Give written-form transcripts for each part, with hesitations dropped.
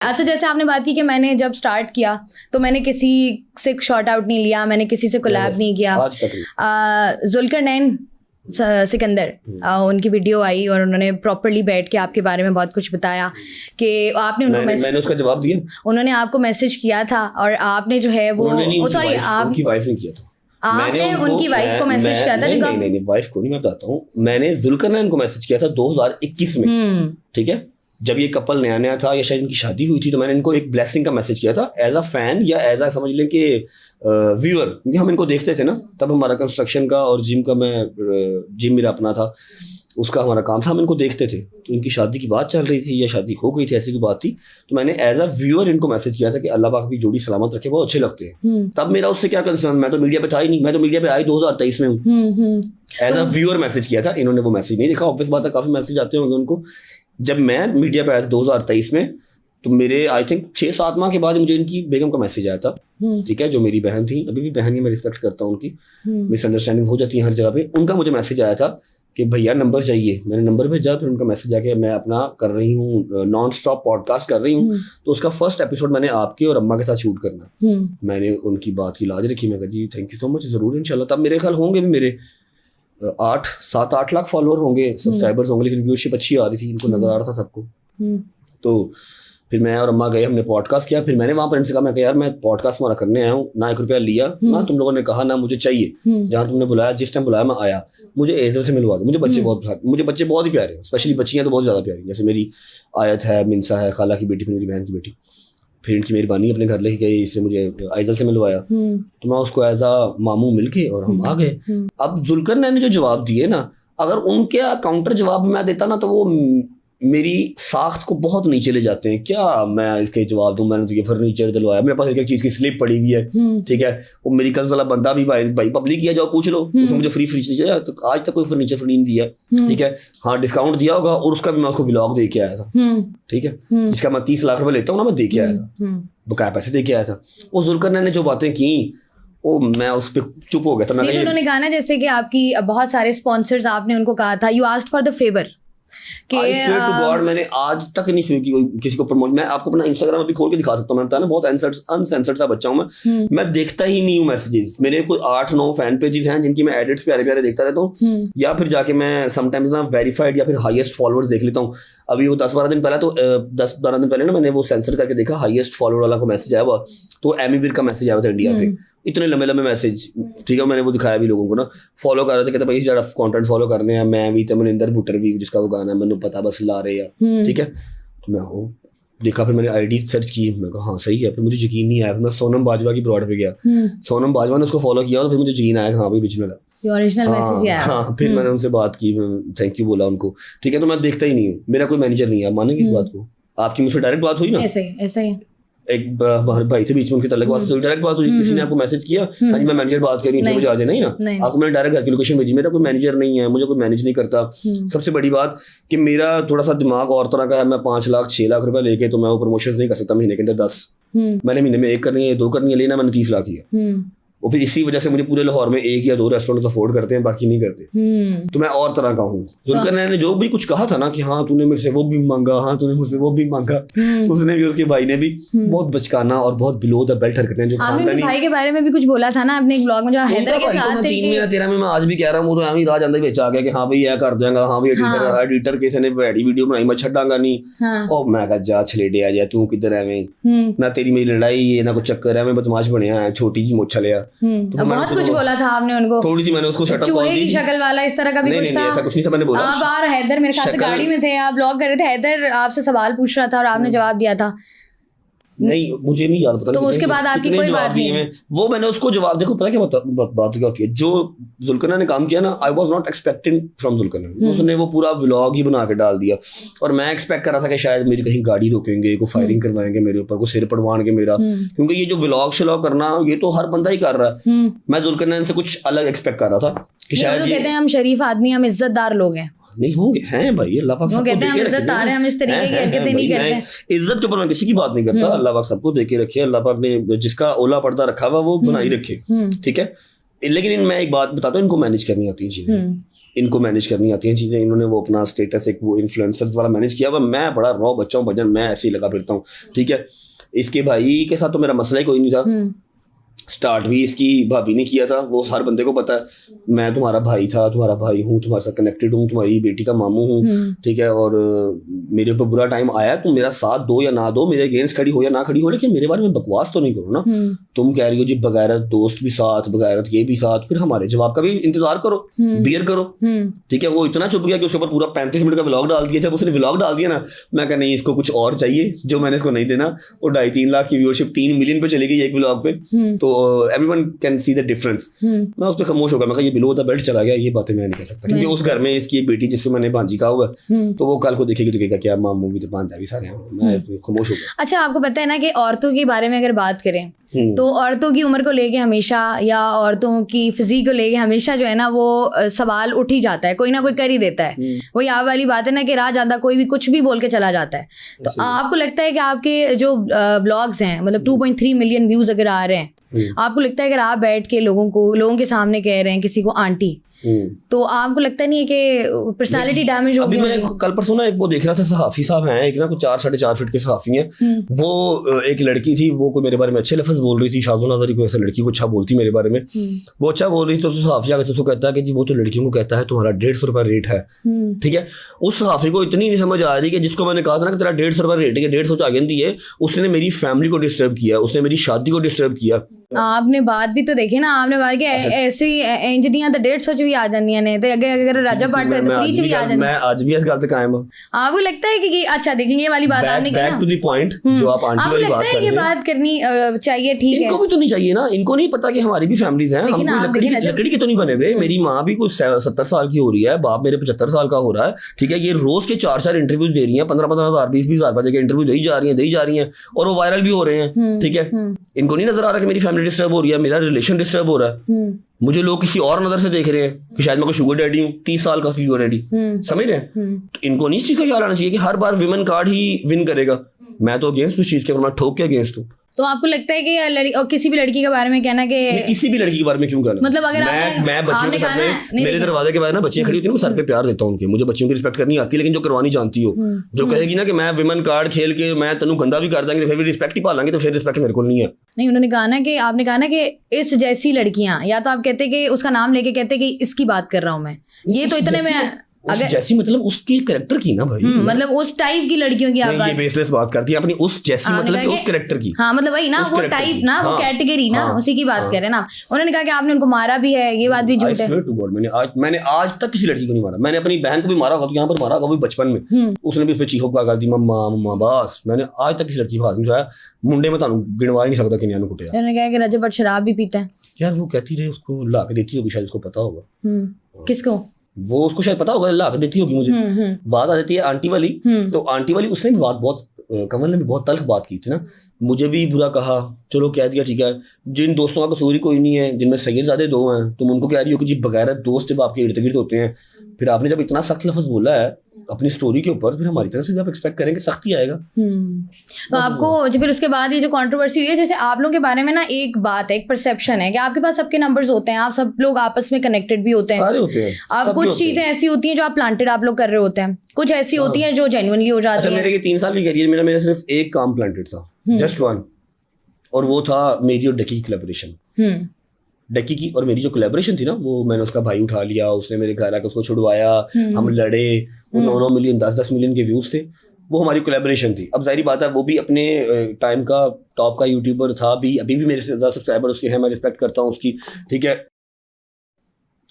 अच्छा, जैसे आपने बात की कि मैंने जब स्टार्ट किया तो मैंने किसी से शॉर्ट आउट नहीं लिया, मैंने किसी से कोलैब नहीं किया। आज तक नहीं। जुल्करनैन सिकंदर उनकी वीडियो आई और उन्होंने प्रॉपर्ली बैठ के आपके बारे में बहुत कुछ बताया कि आपने उनको मैंने उसका जवाब दिया। उन्होंने आपको मैसेज किया था और आपने जो है वो सॉरी आपकी वाइफ ने किया था। आपने उनकी वाइफ को मैसेज किया था। नहीं वाइफ को नहीं, मैं बताता हूँ। मैंने जुल्करनैन को मैसेज किया था 2021 में, ठीक है, जब ये कपल नया नया था या शायद इनकी शादी हुई थी, तो मैंने इनको एक ब्लेसिंग का मैसेज किया था एज अ फैन या एज अ समझ लें कि व्यूअर, क्योंकि हम इनको देखते थे ना, तब हमारा कंस्ट्रक्शन का और जिम का, मैं जिम मेरा अपना था, उसका हमारा काम था, हम इनको देखते थे। तो इनकी शादी की बात चल रही थी या शादी हो गई थी, ऐसी कोई बात थी, तो मैंने एज अ व्यूअर इनको मैसेज किया था कि अल्लाह पाक भी जोड़ी सलामत रखे, बहुत अच्छे लगते हैं। तब मेरा उससे क्या कंसर्न, मैं तो मीडिया पे था ही नहीं, मैं तो मीडिया पे आई 2023 में हूँ। एज अ व्यूअर मैसेज किया था, इन्होंने वो मैसेज नहीं देखा। ऑब्वियस बात है, काफी मैसेज आते होंगे उनको। जब मैं मीडिया पे आया था 2023 में, तो मेरे आई थिंक 6-7 माह के बाद मुझे इनकी बेगम का मैसेज आया था, ठीक है, जो मेरी बहन थी, अभी भी बहन है, मैं रिस्पेक्ट करता हूँ उनकी, मिसअंडरस्टैंडिंग हो जाती है हर जगह पे। उनका मुझे मैसेज आया था कि भैया नंबर चाहिए, मैंने नंबर भेजा, फिर उनका मैसेज आया कि मैं अपना कर रही हूँ नॉन स्टॉप पॉडकास्ट कर रही हूँ, तो उसका फर्स्ट एपिसोड मैंने आपके और अम्मा के साथ शूट करना। मैंने उनकी बात की लाज रखी, मैं कहा जी थैंक यू सो मच, जरूर इंशाल्लाह। तब मेरे ख्याल होंगे भी मेरे 7-8 लाख फॉलोअर होंगे, सब्सक्राइबर्स होंगे, लेकिन व्यूअरशिप अच्छी आ रही थी, इनको नजर आ रहा था सबको। तो फिर मैं और अम्मा गए, हमने पॉडकास्ट किया। फिर मैंने वहाँ पर इनसे कहा, मैं यार मैं पॉडकास्ट हमारा करने आया हूँ, ना 1 रुपया लिया, ना तुम लोगों ने कहा, ना मुझे चाहिए। जहाँ तुमने बुलाया, जिस टाइम बुलाया मैं आया, मुझे एजल से मिलवा दो। मुझे बच्चे बहुत ही प्यारे हैं, स्पेशली बच्चियाँ तो बहुत ज़्यादा प्यारी, जैसे मेरी आयत है, मिनसा है, खाला की बेटी, मेरी बहन की बेटी। फिर इनकी मेहरबानी अपने घर लेके गई, इससे मुझे आइजल से मिलवाया, तो मैं उसको एज अ मामू मिलके और हम आ गए। अब जुल्करनैन ने जो जवाब दिए ना, अगर उनके काउंटर जवाब मैं देता ना, तो वो मेरी साख्त को बहुत नीचे ले जाते हैं। क्या मैं इसके जवाब दूं, मैंने तो ये फर्नीचर दिलवाया, मेरे पास एक चीज की स्लिप पड़ी हुई है, ठीक है, वो मेरी कल वाला बंदा भी भाई पब्लिक किया, जाओ पूछ लो, उसने मुझे फ्री चाहिए, तो आज तक कोई फर्नीचर फ्री नहीं दिया, ठीक है। हाँ डिस्काउंट दिया होगा, और उसका भी मैं उसको व्लॉग दे के आया था, ठीक है, जिसका मैं 30 लाख रुपए लेता हूँ ना, मैं दे के आया था, बकाया पैसे दे के आया था। वो जुल्करनैन ने जो बातें की, वो मैं उस पर चुप हो गया था। नहीं, तो उन्होंने कहा ना जैसे कि आपकी बहुत सारे स्पॉन्सर्स, आपने उनको कहा था, you asked for the favour कि गॉड मैंने आज तक नहीं सुनी कि किसी को प्रमोट। मैं आपको अपना इंस्टाग्राम अभी खोल के दिखा सकता हूँ, मैं बताया ना बहुत अनसेंसर्ड सा बच्चा हूँ मैं देखता ही नहीं हूँ मैसेजेस। मेरे कोई 8-9 फैन पेजेस हैं जिनकी मैं एडिट्स प्यारे प्यारे देखता रहता हूँ, या फिर जाके मैं समटाइम्स ना वेरीफाइड या फिर हाईएस्ट फॉलोअर्स देख लेता हूँ। अभी वो 10-12 दिन पहले, तो 10-12 दिन पहले ना मैंने वो सेंसर करके देखा, हाईएस्ट फॉलोअर वाला को मैसेज आया हुआ, तो एमी वीर का मैसेज आया था इंडिया से, इतने लंबे लंबे मैसेज, ठीक है। मैंने वो दिखाया भी लोगों को ना, फॉलो कर रहे थे, कहते भाई ज़्यादा कंटेंट फॉलो करने हैं, मैं भी तो मनिंदर बुटर भी, जिसका वो गाना है मैंने पता बस ला रहे हैं, ठीक है। तो मैं वो देखा, फिर मैंने आईडी सर्च की, मैं कहा हाँ सही है। फिर मुझे यकीन नहीं आया, फिर मैं सोनम बाजवा की ब्रॉड पे गया, सोनम बाजवा ने उसको फॉलो किया, और फिर मुझे यकीन आया हाँ भाई ओरिजिनल है, ओरिजिनल मैसेज आया। हाँ फिर मैंने उनसे बात की, थैंक यू बोला उनको, ठीक है। तो मैं देखता ही नहीं हूँ, मेरा कोई मैनेजर नहीं है, मानेंगे इस बात को। आपकी मुझसे डायरेक्ट बात हुई ना, ऐसा ही एक भाई थे बीच में, उनकी तल्लक बात हुई, डायरेक्ट बात हुई, किसी ने आपको मैसेज किया, हाँ जी मैं मैनेजर बात कर रही हूँ, मुझे आ जाए, नहीं ना, आपको मैंने डायरेक्ट घर की लोकेशन भेजी, मेरा कोई मैनेजर नहीं है, मुझे कोई मैनेज नहीं करता। सबसे बड़ी बात कि मेरा थोड़ा सा दिमाग और तरह का है, मैं 5 लाख 6 लाख रुपए लेके तो मैं वो प्रमोशन नहीं कर सकता महीने के अंदर 10, मैंने महीने में 1 करनी है, 2 करनी है, लेना मैंने 30 लाख ही है। और फिर इसी वजह से मुझे पूरे लाहौर में 1 या 2 रेस्टोरेंट अफोर्ड करते हैं, बाकी नहीं करते। तो मैं और तरह का हूँ। जुल्करनैन ने जो भी कुछ कहा था ना कि हाँ तूने मेरे से वो भी मांगा, हाँ तूने मुझसे वो भी मांगा, उसने भी, उसके भाई ने भी बहुत बचकाना और बहुत बिलो द बेल्ट हरकतें जो खानदानी भाई के बारे में भी कुछ बोला था ना अपने एक ब्लॉग में, जो हैदर के साथ 3 महीना 13 में मैं आज भी कह रहा हूँ, वो तो एम ही राज आंदा बेच आ गया कि हाँ भाई यह कर देगा, हाँ भाई एडिटर किसी ने बैडी वीडियो बनाई मैं छड़ांगा नहीं। और मैं कहा जा छलेडे आ जा, तू किधर एवें, ना तेरी मेरी लड़ाई है ना कोई चक्कर है, मैं बदमाश बनया है, छोटी जी मुछ लिया। कुछ बोला था आपने उनको, थोड़ी सी मैंने उसको सेटअप कर दी, की शक्ल वाला इस तरह का भी कुछ था? ऐसा कुछ नहीं था, मैंने बोला आप और हैदर मेरे ख्याल से गाड़ी में थे, आप ब्लॉग कर रहे थे, हैदर आपसे सवाल पूछ रहा था और आपने जवाब दिया था। नहीं मुझे नहीं याद, पता तो उसके बाद आपकी कोई बात नहीं, वो मैंने उसको जवाब, देखो पता क्या बात क्या होती है, जो जुल्करनैन ने काम किया ना, I was not expecting from Zulqarnain, उसने वो पूरा व्लॉग ही बना के डाल दिया, और मैं एक्सपेक्ट कर रहा था कि शायद मेरी कहीं गाड़ी रोकेंगे, को फायरिंग करवाएंगे मेरे ऊपर, को सिर पड़वाएंगे मेरा, क्योंकि ये जो व्लॉग शलॉग करना ये तो हर बंदा ही कर रहा है। मैं जुल्करनैन से कुछ अलग एक्सपेक्ट कर रहा था कि शायद कहते हैं हम शरीफ आदमी, हम इज्जतदार लोग हैं, नहीं होंगे, हैं भाई, अल्लाह पाक सबको देके रखे, हम इस तरीके की हरकतें नहीं करते। इज्जत के ऊपर मैं किसी की बात नहीं करता, अल्लाह पाक सबको देके रखे, अल्लाह पाक ने जिसका ओला पर्दा रखा हुआ वो बनाई रखे, ठीक है। लेकिन मैं एक बात बताता हूँ, इनको मैनेज करनी आती है चीजें, इनको मैनेज करनी आती हैं चीज़ें, इन्होंने वो अपना स्टेटस एक वो इन्फ्लुएंसर्स वाला मैनेज किया हुआ, मैं बड़ा रॉ बच्चा हूँ भजन, मैं ऐसे ही लगा फिरता हूँ, ठीक है। इसके भाई के साथ तो मेरा मसला ही कोई नहीं था, स्टार्ट भी इसकी भाभी ने किया था, वो हर बंदे को पता है मैं तुम्हारा भाई था, तुम्हारा भाई हूँ, तुम्हारे साथ कनेक्टेड हूँ, तुम्हारी बेटी का मामू हूँ, ठीक है। और मेरे ऊपर बुरा टाइम आया, तुम मेरा साथ दो या ना दो, मेरे अगेंस्ट खड़ी हो या ना खड़ी हो, लेकिन मेरे बारे में बकवास तो नहीं करो ना। तुम कह रही हो जी बगैरत दोस्त भी साथ, बगैरत ये भी साथ, फिर हमारे जवाब का भी इंतजार करो, बियर करो, ठीक है। वो इतना चुप गया कि उसके ऊपर पूरा 35 मिनट का व्लॉग डाल दिया। जब उसने व्लॉग डाल दिया ना, मैं कहा नहीं इसको कुछ और चाहिए जो मैंने इसको नहीं देना। वो 2.5-3 लाख की व्यूअरशिप 3 मिलियन पे चली गई एक व्लॉग पे, तो everyone can see the difference. मैं उस पर खामोश हो गया, मैं कहा ये बिलो द बेल्ट चला गया, ये बातें मैं नहीं कर सकता, क्योंकि उस घर में इसकी एक बेटी जिसको मैंने भांजी कहा हुआ है, तो वो कल को देखेगी तो कहेगा क्या मामू भी तो भांजा भी सारे हैं, मैं खामोश हो गया। अच्छा, आपको पता है ना कि औरतों के बारे में अगर बात करें तो औरतों की उम्र को लेके हमेशा, या औरतों की फिजिक को लेके हमेशा जो है ना वो सवाल उठ ही जाता है, कोई ना कोई कर ही देता है। वही आप वाली बात है ना कि राह जाता कोई भी कुछ भी बोल के चला जाता है। तो आपको लगता है कि आपके जो व्लॉग्स हैं, मतलब 2.3 मिलियन व्यूज अगर आ रहे हैं, आपको लगता है अगर आप बैठ के लोगों के सामने कह रहे हैं किसी को आंटी, तो आपको लगता नहीं है कि पर्सनालिटी डैमेज हो अभी गई? मैं कल परसों ना एक वो देख रहा था, सहाफी साहब हैं एक ना, कुछ 4-4.5 फीट के सहाफी हैं, वो एक लड़की थी, वो कोई मेरे बारे में अच्छे लफ्ज बोल रही थी, शादुल नजरी को ऐसे लड़की को अच्छा बोलती मेरे बारे में, वो अच्छा बोल रही थी, तो सहाफी आगे उसको कहता है कि जी वो तो लड़कियों को कहता है तुम्हारा 150 रुपये रेट है, ठीक है। उस सहाफी को इतनी नहीं समझ आ रही कि जिसको मैंने कहा था ना कि तेरा 150 रुपये रेट है, 150 आ गई है, उसने मेरी फैमिली को डिस्टर्ब किया, उसने मेरी शादी को डिस्टर्ब किया। आपने बात भी तो देखी ना, आपने बात की ऐसी इंजदियां तो 150 भी आ जांदियां ने, तो अगर राजा पाट पे तो फ्री च भी आ जांदी। मैं आज भी इस गल ते कायम हूं। आपको लगता है कि अच्छा देखेंगे ये वाली बात आपने की ना, बैक टू द पॉइंट जो आप आंटी वाली बात कर रहे हैं, ये बात करनी चाहिए, ठीक है। इनको भी तो नहीं चाहिए ना, इनको नहीं पता कि हमारी भी फैमिलीज हैं, हम कोई लकड़ी के तो नहीं बने हुए। मेरी माँ भी कुछ 70 साल की हो रही है, बाप मेरे 75 साल का हो रहा है, ठीक है। ये रोज के 4-4 इंटरव्यूज दे रही हैं, 15-15 हज़ार 20-20 हज़ार रुपए के इंटरव्यू दे ही जा रही हैं, और वो वायरल भी हो रहे हैं, ठीक है। इनको नहीं नजर आ रहा कि मेरी फैमिली डिस्टर्ब हो रही है, मेरा रिलेशन डिस्टर्ब हो रहा है, मुझे लोग किसी और नजर से देख रहे हैं कि शायद मैं कोई शुगर डैडी हूँ, 30 साल का शुगर डैडी, समझ रहे हैं। तो इनको नहीं इस चीज का ख्याल आना चाहिए कि हर बार विमेन कार्ड ही विन करेगा। मैं तो अगेंस्ट उस चीज के, मैं ठोक के अगेंस्ट हूँ। तो आपको लगता है कि और किसी भी लड़की के बारे में कहना कि किसी भी लड़की के बारे में क्यों कहना, मतलब अगर मैं बच्चियों के साथ में, मेरे दरवाजे के बाद ना बच्चियां खड़ी होती है, मैं सर पे प्यार देता हूँ उनके, मुझे बच्चियों की रिस्पेक्ट करनी आती है, लेकिन जो करवानी जानती हो, जो कहेगी ना कि मैं विमेन कार्ड खेल के मैं तनु गंदा भी कर देंगे तो फिर भी रिस्पेक्ट ही पालेंगे, तो फिर रिस्पेक्ट मेरे को नहीं है। नहीं, उन्होंने कहा ना कि आपने कहा ना कि इस जैसी लड़कियां, या तो आप कहते कि उसका नाम लेके कहते कि इसकी बात कर रहा हूं मैं, ये तो इतने में अगर जैसी मतलब उसके कैरेक्टर की ना भाई, मतलब उस टाइप की लड़कियों की आप ये बेसलेस बात करती है अपनी, उस जैसी मतलब उस कैरेक्टर की, हाँ मतलब वही ना, वो टाइप ना, वो कैटेगरी ना, उसी की बात कर रहे हैं ना। उन्होंने कहा कि आपने उनको मारा भी है, ये बात भी झूठ है। टू गॉड मैंने आज तक किसी लड़की को नहीं मारा। मैंने अपनी बहन को भी मारा होगा, तो यहाँ पर मारा होगा, वो बचपन में उसने भी उस पर चीखो कर दी मम्मा मम्मा, बस मैंने आज तक किसी लड़की को हाथ नहीं उठाया। मुंडे में तानू गिनवा ही नहीं सकता किन्यां कुटिया। उन्होंने कहा कि रजब भट्ट शराब भी पीता है यार, वो कहती रही उसको ला के देती होगी, शायद उसको पता होगा। किसको? वो उसको शायद पता होगा, ला के देती होगी मुझे। बात आ जाती है आंटी वाली, तो आंटी वाली उसने भी बात बहुत, कमल ने भी बहुत तल्ख बात की थी ना, मुझे भी बुरा कहा, चलो कह दिया ठीक है। जिन दोस्तों का कसूर ही कोई नहीं है, जिनमें सैयदजादे 2 हैं, तुम उनको कह रही हो कि जी बगैरत दोस्त जब आपके इर्द गिर्द होते हैं, फिर आपने जब इतना सख्त लफ्ज बोला है अपनी स्टोरी के ऊपर, फिर हमारी तरफ से भी आप एक्सपेक्ट करेंगे सख्ती आएगा। तो आपको जो फिर उसके बाद ये जो कंट्रोवर्सी हुई है, जैसे आप लोगों के बारे में ना एक बात है, एक परसेप्शन है कि आपके पास सबके नंबर्स होते हैं, आप सब लोग आपस में कनेक्टेड भी होते हैं, सारे होते हैं। आप कुछ चीजें ऐसी होती हैं जो आप प्लांटेड आप लोग कर रहे होते हैं, कुछ ऐसी होती हैं जो जेन्युइनली हो जाती है। मेरे ये 3 साल की करियर मेरा सिर्फ एक काम प्लांटेड था, जस्ट वन, और वो था मेरी और डकी की कोलैबोरेशन। डकी की और मेरी जो कोलैबोरेशन थी ना, वो मैंने उसका भाई उठा लिया, उसने मेरे घर आकर उसको छुड़वाया, हम लड़े, वो 9-9 मिलियन 10-10 मिलियन के व्यूज थे, वो हमारी कोलैबोरेशन थी। अब जाहिर बात है वो भी अपने टाइम का टॉप का यूट्यूबर था, भी अभी भी मेरे से ज़्यादा सब्सक्राइबर उसके हैं, मैं रिस्पेक्ट करता हूँ उसकी, ठीक है।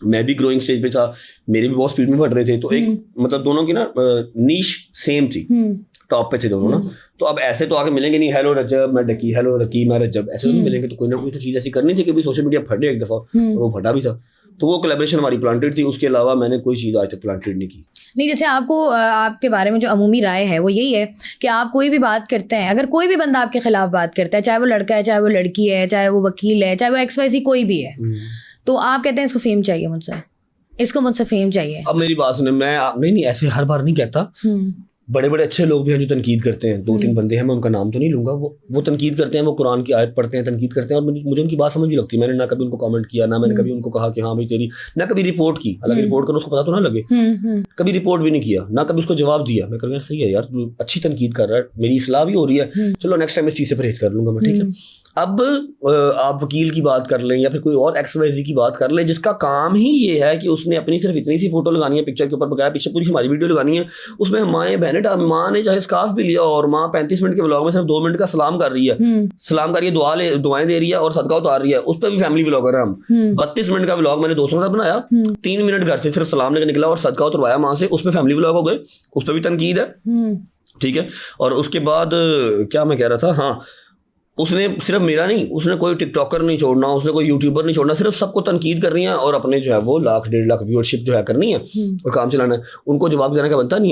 मैं भी ग्रोइंग स्टेज पे था, मेरे भी बहुत स्पीड में बढ़ रहे थे, तो एक मतलब दोनों की ना नीश सेम थी, टॉप पे थे दोनों ना। तो अब ऐसे तो आके मिलेंगे नहीं, हेलो रजब मैं डकी, हेलो रकी मैं रजब, ऐसे तो नहीं मिलेंगे। तो कोई ना कोई तो चीज़ ऐसी करनी थी कि भी सोशल मीडिया फटे एक दफ़ा, और वो फटा भी था। तो वो कोलैबोरेशन हमारी प्लांटेड थी, उसके अलावा मैंने कोई चीज़ आज तक प्लांटेड नहीं की। नहीं, जैसे आपको आपके बारे में जो अमूमी राय है वो यही है कि आप कोई भी बात करते हैं, अगर कोई भी बंदा आपके खिलाफ बात करता है, चाहे वो लड़का है, चाहे वो लड़की है, चाहे वो वकील है, चाहे वो XYZ कोई भी है, तो आप कहते हैं इसको फेम चाहिए मुझसे, इसको मुझसे फेम चाहिए। अब मेरी बात सुने, मैं नहीं ऐसे हर बार नहीं कहता, बड़े बड़े अच्छे लोग भी हैं जो तनकीद करते हैं, 2-3 बंदे हैं, मैं उनका नाम तो नहीं लूंगा, वो तनकीद करते हैं, वो कुरान की आयत पढ़ते हैं, तनकीद करते हैं, और मुझे उनकी बात समझ नहीं लगती। मैंने ना कभी उनको कमेंट किया, ना मैंने कभी उनको कहा कि हाँ भाई तेरी, ना कभी रिपोर्ट की, हालांकि रिपोर्ट करो उसको पता तो ना लगे, कभी रिपोर्ट भी नहीं किया, ना कभी उसको जवाब दिया। मैं कहूँगा सही है यार, तू अच्छी तनकीद कर रहा है, मेरी इस्लाह भी हो रही है, चलो नेक्स्ट टाइम इस चीज़ से परहेज कर लूंगा मैं, ठीक है। अब आप वकील की बात कर लें या फिर कोई और XYZ की बात कर लें जिसका काम ही ये है कि उसने अपनी सिर्फ इतनी सी फोटो लगानी है पिक्चर के ऊपर, बकाया पीछे पूरी हमारी वीडियो लगानी है, उसमें माएँ बहनें, माँ ने चाहे स्कार्फ भी लिया और माँ 35 मिनट के व्लॉग में सिर्फ 2 मिनट का सलाम कर रही है, सलाम कर रही है, दुआएं दे रही है और सदका उतार रही है, उस पर भी फैमिली व्लॉगर है हम। 32 मिनट का व्लॉग मैंने दोस्तों के साथ बनाया, 3 मिनट घर से सिर्फ सलाम लेकर निकला और सदका उतरवाया माँ से, उसमें फैमिली व्लॉग हो गए, उस पर भी तनकीद है, ठीक है। और उसके बाद क्या मैं कह रहा था, हाँ, उसने सिर्फ मेरा नहीं, उसने कोई टिकटॉकर नहीं छोड़ना, उसने कोई यूट्यूबर नहीं छोड़ना, सिर्फ सबको तनकीद करनी है और अपने जो है वो 1-1.5 लाख व्यूअरशिप जो है करनी है और काम चलाना है, उनको जवाब देने का बनता नहीं है।